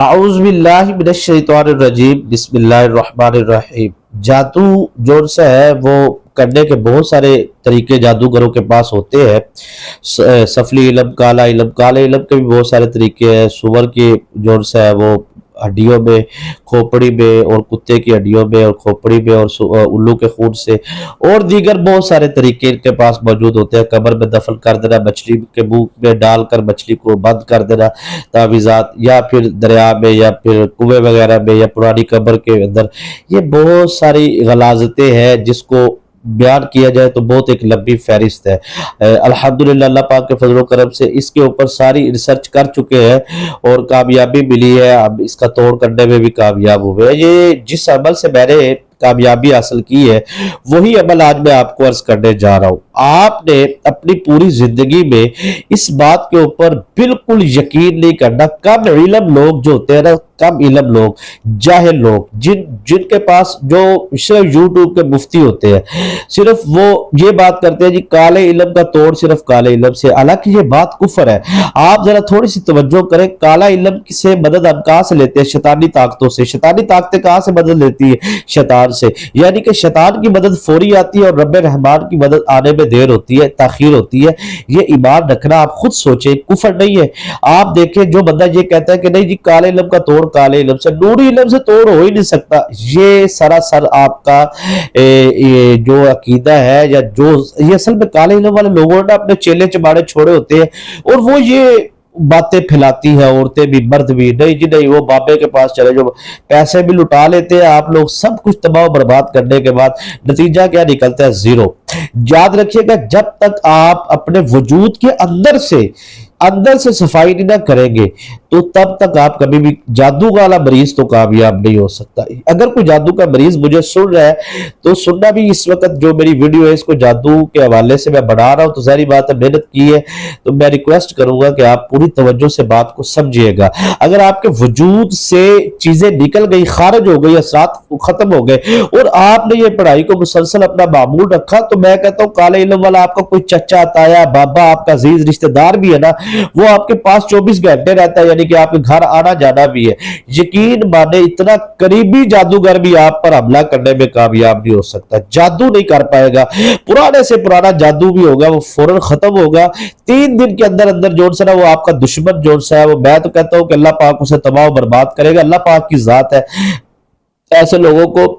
اعوذ باللہ من الشیطان الرجیم بسم اللہ الرحمن الرحیم۔ جادو جو سا ہے وہ کرنے کے بہت سارے طریقے جادوگروں کے پاس ہوتے ہیں۔ سفلی علم، کالا علم، کالے علم کے بھی بہت سارے طریقے ہیں۔ سور کے جو سا ہے وہ ہڈیوں میں، کھوپڑی میں، اور کتے کی ہڈیوں میں اور کھوپڑی میں، اور الو کے خون سے، اور دیگر بہت سارے طریقے ان کے پاس موجود ہوتے ہیں۔ قبر میں دفن کر دینا، مچھلی کے منہ میں ڈال کر مچھلی کو بند کر دینا، تعویذات، یا پھر دریا میں، یا پھر کنویں وغیرہ میں، یا پرانی قبر کے اندر۔ یہ بہت ساری غلاظتیں ہیں جس کو بیان کیا جائے تو بہت ایک لمبی فہرست ہے۔ الحمدللہ اللہ پاک کے فضل و کرم سے اس کے اوپر ساری ریسرچ کر چکے ہیں اور کامیابی ملی ہے۔ اب اس کا توڑ کرنے میں بھی کامیاب ہوئے ہیں۔ یہ جس عمل سے میں نے کامیابی حاصل کی ہے وہی عمل آج میں آپ کو عرض کرنے جا رہا ہوں۔ آپ نے اپنی پوری زندگی میں اس بات کے اوپر بالکل یقین نہیں کرنا۔ کم علم لوگ جو ہوتے ہیں نا، کم علم لوگ، جاہل لوگ، جن کے پاس جو صرف یوٹیوب کے مفتی ہوتے ہیں، صرف وہ یہ بات کرتے ہیں جی کالے علم کا توڑ صرف کالے علم سے، حالانکہ یہ بات کفر ہے۔ آپ ذرا تھوڑی سی توجہ کریں، کالا علم سے مدد ہم کہاں سے لیتے ہیں؟ شیطانی طاقتوں سے۔ شیطانی طاقتیں کہاں سے مدد لیتی ہے؟ شیطان سے۔ یعنی کہ شیطان کی مدد فوری آتی ہے اور رب رحمان کی مدد آنے میں دیر ہوتی ہے، تاخیر ہوتی ہے۔ یہ ایمان رکھنا آپ خود سوچیں، کفر نہیں ہے۔ آپ دیکھیں جو بندہ یہ کہتا ہے کہ نہیں جی کالے علم کا توڑ کالے علم سے، نوری علم سے توڑ ہو ہی نہیں سکتا، یہ سراسر آپ کا جو عقیدہ ہے، یا جو یہ اصل میں کالے علم والے لوگوں نے اپنے چیلے چماڑے چھوڑے ہوتے ہیں اور وہ یہ باتیں پھیلاتی ہیں، عورتیں بھی مرد بھی۔ نہیں جی نہیں، وہ بابے کے پاس چلے جو پیسے بھی لٹا لیتے ہیں آپ لوگ، سب کچھ تباہ و برباد کرنے کے بعد نتیجہ کیا نکلتا ہے؟ زیرو۔ یاد رکھیے گا، جب تک آپ اپنے وجود کے اندر سے صفائی نہ کریں گے تو تب تک آپ کبھی بھی جادو والا مریض تو کامیاب نہیں ہو سکتا۔ اگر کوئی جادو کا مریض مجھے سن رہا ہے تو سننا بھی، اس وقت جو میری ویڈیو ہے اس کو جادو کے حوالے سے میں بنا رہا ہوں تو ظاہری بات ہے محنت کی ہے، تو میں ریکویسٹ کروں گا کہ آپ پوری توجہ سے بات کو سمجھیے گا۔ اگر آپ کے وجود سے چیزیں نکل گئی، خارج ہو گئی، اثرات ختم ہو گئے اور آپ نے یہ پڑھائی کو مسلسل اپنا معمول رکھا، تو میں کہتا ہوں کالے علم والا آپ کا کوئی چچا، تایا، بابا، آپ کا عزیز رشتہ دار بھی ہے نا، وہ آپ کے پاس 24 گھنٹے رہتا ہے، یعنی کہ آپ کے گھر آنا جانا بھی ہے۔ یقین مانے اتنا قریبی جادوگر بھی آپ پر حملہ کرنے میں کامیاب نہیں ہو سکتا، جادو نہیں کر پائے گا۔ پرانے سے پرانا جادو بھی ہوگا وہ فوراً ختم ہوگا 3 دن کے اندر اندر۔ جو سا وہ آپ کا دشمن جو سا ہے وہ، میں تو کہتا ہوں کہ اللہ پاک اسے تباہ و برباد کرے گا، اللہ پاک کی ذات ہے۔ ایسے لوگوں کو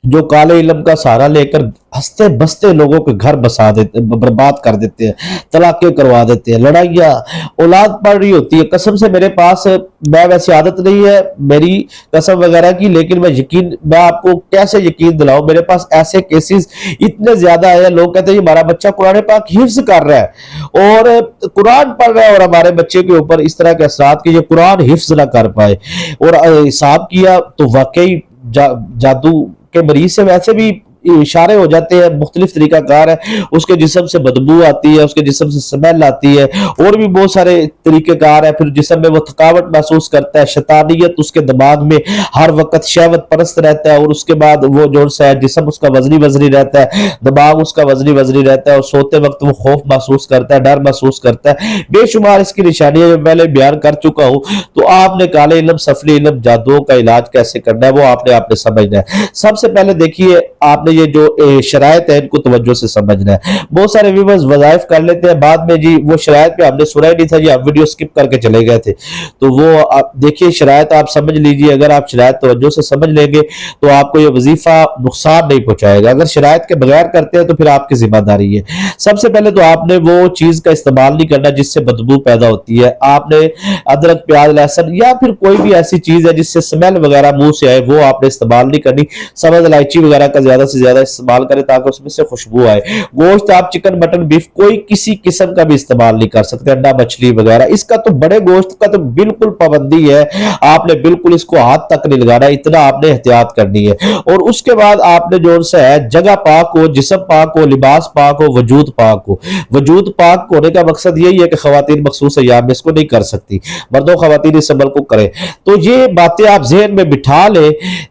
جو کالے علم کا سہارا لے کر ہنستے بستے لوگوں کے گھر بسا دیتے، برباد کر دیتے ہیں، طلاقیں کروا دیتے ہیں، لڑائیاں، اولاد پڑ رہی ہوتی ہے۔ قسم سے میرے پاس، میں ویسے عادت نہیں ہے میری قسم وغیرہ کی، لیکن میں آپ کو کیسے یقین دلاؤں، میرے پاس ایسے کیسز اتنے زیادہ ہیں۔ لوگ کہتے ہیں ہمارا بچہ قرآن پاک حفظ کر رہا ہے اور قرآن پڑھ رہا ہے، اور ہمارے بچے کے اوپر اس طرح کے اثرات کہ یہ قرآن حفظ نہ کر پائے، اور حساب کیا تو واقعی جادو کے مریض سے ویسے بھی اشارے ہو جاتے ہیں، مختلف طریقہ کار ہے، اس کے جسم سے بدبو آتی ہے، اس کے جسم سے سمیل آتی ہے، اور بھی بہت سارے طریقہ کار ہے۔ پھر جسم میں وہ تھکاوٹ محسوس کرتا ہے، شیطانیت اس کے دماغ میں ہر وقت شہوت پرست رہتا ہے، اور اس کے بعد وہ جو ہے جسم اس کا وزنی رہتا ہے، دماغ اس کا وزنی رہتا ہے، اور سوتے وقت وہ خوف محسوس کرتا ہے، ڈر محسوس کرتا ہے۔ بے شمار اس کی نشانیاں جو پہلے بیان کر چکا ہوں۔ تو آپ نے کالے علم، سفلی علم، جادو کا علاج کیسے کرنا ہے وہ آپ نے سمجھنا ہے۔ سب سے پہلے دیکھیے، آپ نے یہ جو شرائط ہے ان کو توجہ سے سمجھنا ہے۔ بہت سارے ویورز وظائف کر لیتے ہیں، بعد میں جی وہ شرائط پہ ہم نے سنا ہی نہیں تھا جی، ہم ویڈیو سکپ کر کے چلے گئے تھے۔ تو وہ دیکھیے شرائط آپ سمجھ لیجیے، اگر آپ شرائط توجہ سے سمجھ لیں گے تو آپ کو یہ وظیفہ نقصان نہیں پہنچائے گا۔ اگر شرائط کے بغیر کرتے ہیں تو پھر آپ کی ذمہ داری ہے۔ سب سے پہلے تو آپ نے وہ چیز کا استعمال نہیں کرنا جس سے بدبو پیدا ہوتی ہے۔ آپ نے ادرک، پیاز، لہسن یا پھر کوئی بھی ایسی چیز ہے جس سے سمیل وغیرہ منہ سے آئے وہ آپ نے استعمال نہیں کرنی۔ سبز الائچی وغیرہ کا زیادہ سے زیادہ استعمال کریں تاکہ اس میں سے خوشبو آئے۔ گوشت آپ چکن، مٹن، بیف کوئی کسی قسم کا بھی استعمال نہیں کر سکتے، انڈا، مچھلی وغیرہ۔ اس کا تو بڑے گوشت کا تو بالکل پابندی ہے، آپ نے بالکل اس کو ہاتھ تک نہیں لگانا، اتنا آپ نے احتیاط کرنی ہے۔ اور اس کے بعد آپ نے جو ہے جگہ پاک ہو، جسم پاک ہو، لباس پاک ہو، وجود پاک ہو۔ وجود پاک ہونے کا مقصد یہی ہے کہ خواتین مخصوص ایام میں اس کو نہیں کر سکتی، مردوں خواتین اس عمل کو کریں۔ تو یہ باتیں آپ ذہن میں بٹھا لیں،